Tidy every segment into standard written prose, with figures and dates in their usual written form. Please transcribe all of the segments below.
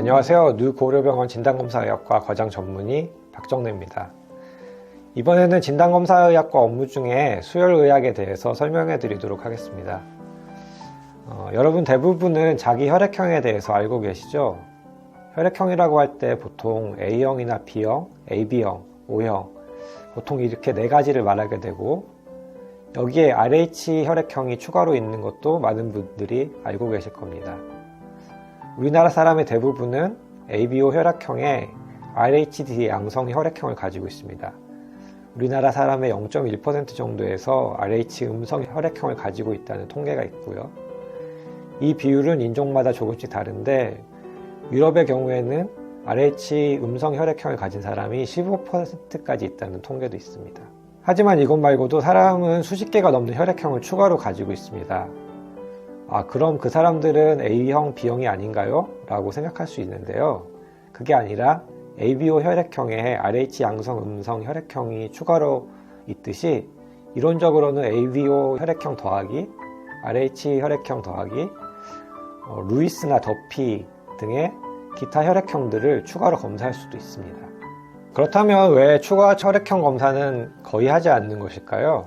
안녕하세요. 누고려병원 진단검사의학과 과장 전문의 박정래입니다. 이번에는 진단검사의학과 업무 중에 수혈의학에 대해서 설명해 드리도록 하겠습니다. 여러분 대부분은 자기 혈액형에 대해서 알고 계시죠? 혈액형이라고 할 때 보통 A형이나 B형, AB형, O형 보통 이렇게 네 가지를 말하게 되고, 여기에 RH 혈액형이 추가로 있는 것도 많은 분들이 알고 계실 겁니다. 우리나라 사람의 대부분은 ABO 혈액형에 RHD 양성 혈액형을 가지고 있습니다. 우리나라 사람의 0.1% 정도에서 RH 음성 혈액형을 가지고 있다는 통계가 있고요. 이 비율은 인종마다 조금씩 다른데, 유럽의 경우에는 RH 음성 혈액형을 가진 사람이 15%까지 있다는 통계도 있습니다. 하지만 이것 말고도 사람은 수십 개가 넘는 혈액형을 추가로 가지고 있습니다. 그럼 그 사람들은 A형, B형이 아닌가요? 라고 생각할 수 있는데요. 그게 아니라 ABO 혈액형에 RH 양성 음성 혈액형이 추가로 있듯이, 이론적으로는 ABO 혈액형 더하기 RH 혈액형 더하기 루이스나 더피 등의 기타 혈액형들을 추가로 검사할 수도 있습니다. 그렇다면 왜 추가 혈액형 검사는 거의 하지 않는 것일까요?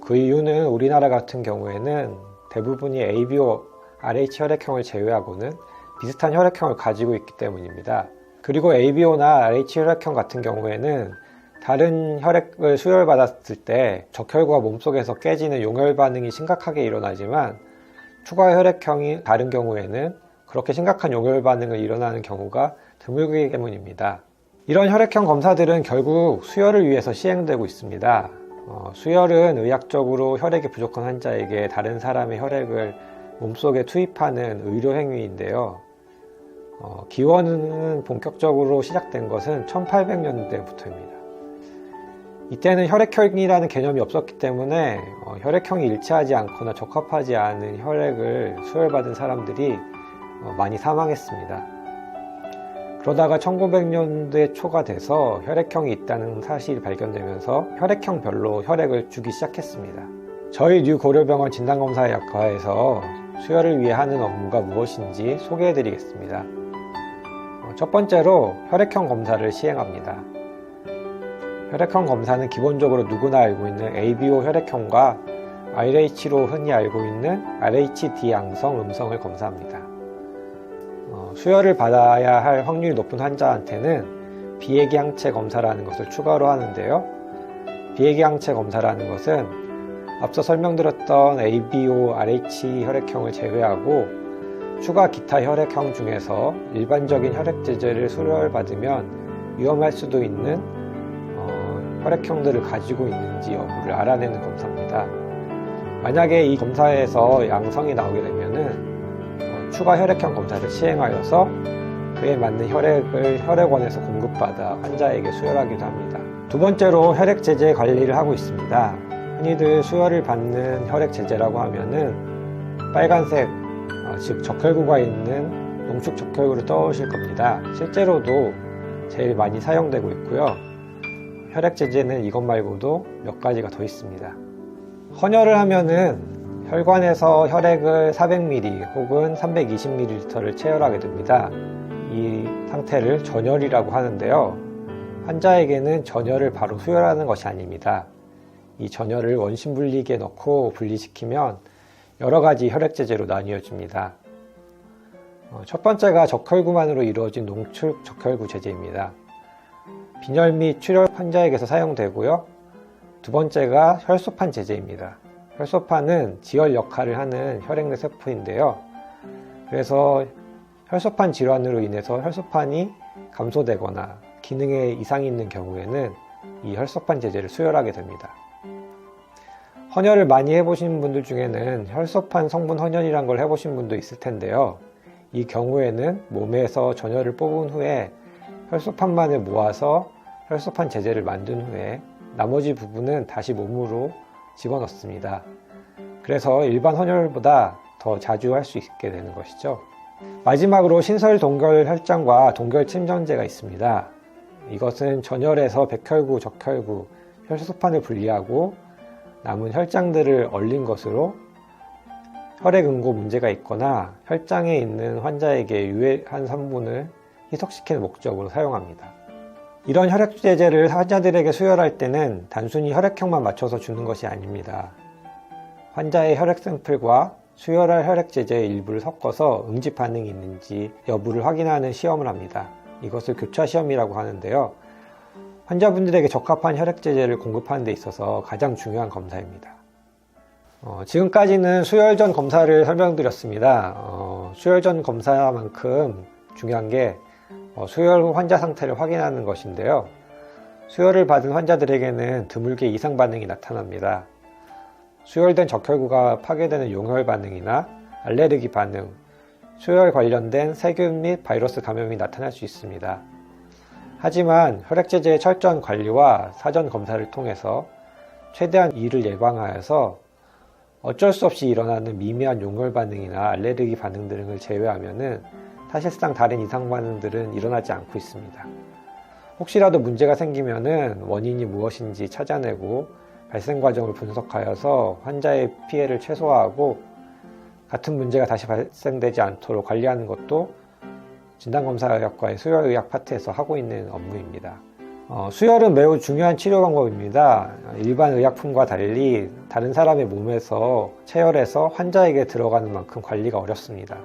그 이유는 우리나라 같은 경우에는 대부분이 ABO, RH 혈액형을 제외하고는 비슷한 혈액형을 가지고 있기 때문입니다. 그리고 ABO나 RH 혈액형 같은 경우에는 다른 혈액을 수혈받았을 때 적혈구가 몸속에서 깨지는 용혈 반응이 심각하게 일어나지만, 추가 혈액형이 다른 경우에는 그렇게 심각한 용혈 반응을 일어나는 경우가 드물기 때문입니다. 이런 혈액형 검사들은 결국 수혈을 위해서 시행되고 있습니다. 수혈은 의학적으로 혈액이 부족한 환자에게 다른 사람의 혈액을 몸속에 투입하는 의료 행위인데요. 기원은 본격적으로 시작된 것은 1800년대부터입니다. 이때는 혈액형이라는 개념이 없었기 때문에 혈액형이 일치하지 않거나 적합하지 않은 혈액을 수혈받은 사람들이 많이 사망했습니다. 그러다가 1900년대 초가 돼서 혈액형이 있다는 사실이 발견되면서 혈액형별로 혈액을 주기 시작했습니다. 저희 뉴고려병원 진단검사의학과에서 수혈을 위해 하는 업무가 무엇인지 소개해 드리겠습니다. 첫 번째로 혈액형 검사를 시행합니다. 혈액형 검사는 기본적으로 누구나 알고 있는 ABO 혈액형과 RH로 흔히 알고 있는 RHD 양성 음성을 검사합니다. 수혈을 받아야 할 확률이 높은 환자한테는 비핵양체 검사라는 것을 추가로 하는데요. 비핵양체 검사라는 것은 앞서 설명드렸던 ABO, RH 혈액형을 제외하고 추가 기타 혈액형 중에서 일반적인 혈액제제를 수혈받으면 위험할 수도 있는 혈액형들을 가지고 있는지 여부를 알아내는 검사입니다. 만약에 이 검사에서 양성이 나오게 되면은 추가 혈액형 검사를 시행하여서 그에 맞는 혈액을 혈액원에서 공급받아 환자에게 수혈하기도 합니다. 두 번째로 혈액제제 관리를 하고 있습니다. 흔히들 수혈을 받는 혈액제제라고 하면은 빨간색, 즉 적혈구가 있는 농축 적혈구를 떠오르실 겁니다. 실제로도 제일 많이 사용되고 있고요. 혈액제제는 이것 말고도 몇 가지가 더 있습니다. 헌혈을 하면은 혈관에서 혈액을 400ml 혹은 320ml를 체열하게 됩니다. 이 상태를 전혈이라고 하는데요. 환자에게는 전혈을 바로 수혈하는 것이 아닙니다. 이 전혈을 원심 분리기에 넣고 분리시키면 여러 가지 혈액제제로 나뉘어집니다. 첫 번째가 적혈구만으로 이루어진 농축 적혈구 제제입니다. 빈혈 및 출혈 환자에게서 사용되고요. 두 번째가 혈소판 제제입니다. 혈소판은 지혈 역할을 하는 혈액내 세포인데요. 그래서 혈소판 질환으로 인해서 혈소판이 감소되거나 기능에 이상이 있는 경우에는 이 혈소판 제제를 수혈하게 됩니다. 헌혈을 많이 해보신 분들 중에는 혈소판 성분 헌혈이란 걸 해보신 분도 있을 텐데요. 이 경우에는 몸에서 전혈을 뽑은 후에 혈소판만을 모아서 혈소판 제제를 만든 후에 나머지 부분은 다시 몸으로 집어넣습니다. 그래서 일반 헌혈보다 더 자주 할 수 있게 되는 것이죠. 마지막으로 신설 동결 혈장과 동결 침전제가 있습니다. 이것은 전혈에서 백혈구, 적혈구, 혈소판을 분리하고 남은 혈장들을 얼린 것으로 혈액 응고 문제가 있거나 혈장에 있는 환자에게 유해한 성분을 희석시키는 목적으로 사용합니다. 이런 혈액제제를 환자들에게 수혈할 때는 단순히 혈액형만 맞춰서 주는 것이 아닙니다. 환자의 혈액 샘플과 수혈할 혈액제제의 일부를 섞어서 응집 반응이 있는지 여부를 확인하는 시험을 합니다. 이것을 교차 시험이라고 하는데요. 환자분들에게 적합한 혈액제제를 공급하는 데 있어서 가장 중요한 검사입니다. 지금까지는 수혈 전 검사를 설명드렸습니다. 수혈 전 검사만큼 중요한 게 수혈 후 환자 상태를 확인하는 것인데요. 수혈을 받은 환자들에게는 드물게 이상 반응이 나타납니다. 수혈된 적혈구가 파괴되는 용혈 반응이나 알레르기 반응, 수혈 관련된 세균 및 바이러스 감염이 나타날 수 있습니다. 하지만 혈액제제의 철저한 관리와 사전 검사를 통해서 최대한 이를 예방하여서 어쩔 수 없이 일어나는 미미한 용혈 반응이나 알레르기 반응 등을 제외하면은 사실상 다른 이상 반응들은 일어나지 않고 있습니다. 혹시라도 문제가 생기면은 원인이 무엇인지 찾아내고 발생 과정을 분석하여서 환자의 피해를 최소화하고 같은 문제가 다시 발생되지 않도록 관리하는 것도 진단검사의학과의 수혈의학 파트에서 하고 있는 업무입니다. 수혈은 매우 중요한 치료 방법입니다. 일반 의약품과 달리 다른 사람의 몸에서 체혈해서 환자에게 들어가는 만큼 관리가 어렵습니다.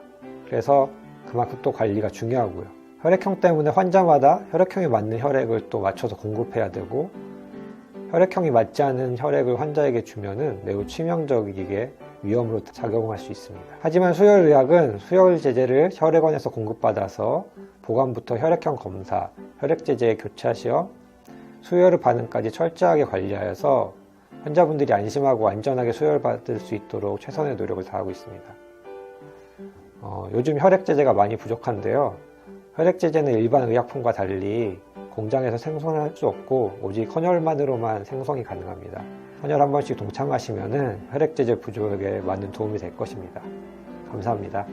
그래서 그만큼 또 관리가 중요하고요. 혈액형 때문에 환자마다 혈액형에 맞는 혈액을 또 맞춰서 공급해야 되고 혈액형이 맞지 않은 혈액을 환자에게 주면은 매우 치명적이게 위험으로 작용할 수 있습니다. 하지만 수혈의학은 수혈제제를 혈액원에서 공급받아서 보관부터 혈액형 검사, 혈액제제의 교차 시험, 수혈 반응까지 철저하게 관리하여서 환자분들이 안심하고 안전하게 수혈받을 수 있도록 최선의 노력을 다하고 있습니다. 요즘 혈액제제가 많이 부족한데요. 혈액제제는 일반 의약품과 달리 공장에서 생성할 수 없고 오직 헌혈만으로만 생성이 가능합니다. 헌혈 한 번씩 동참하시면 혈액제제 부족에 많은 도움이 될 것입니다. 감사합니다.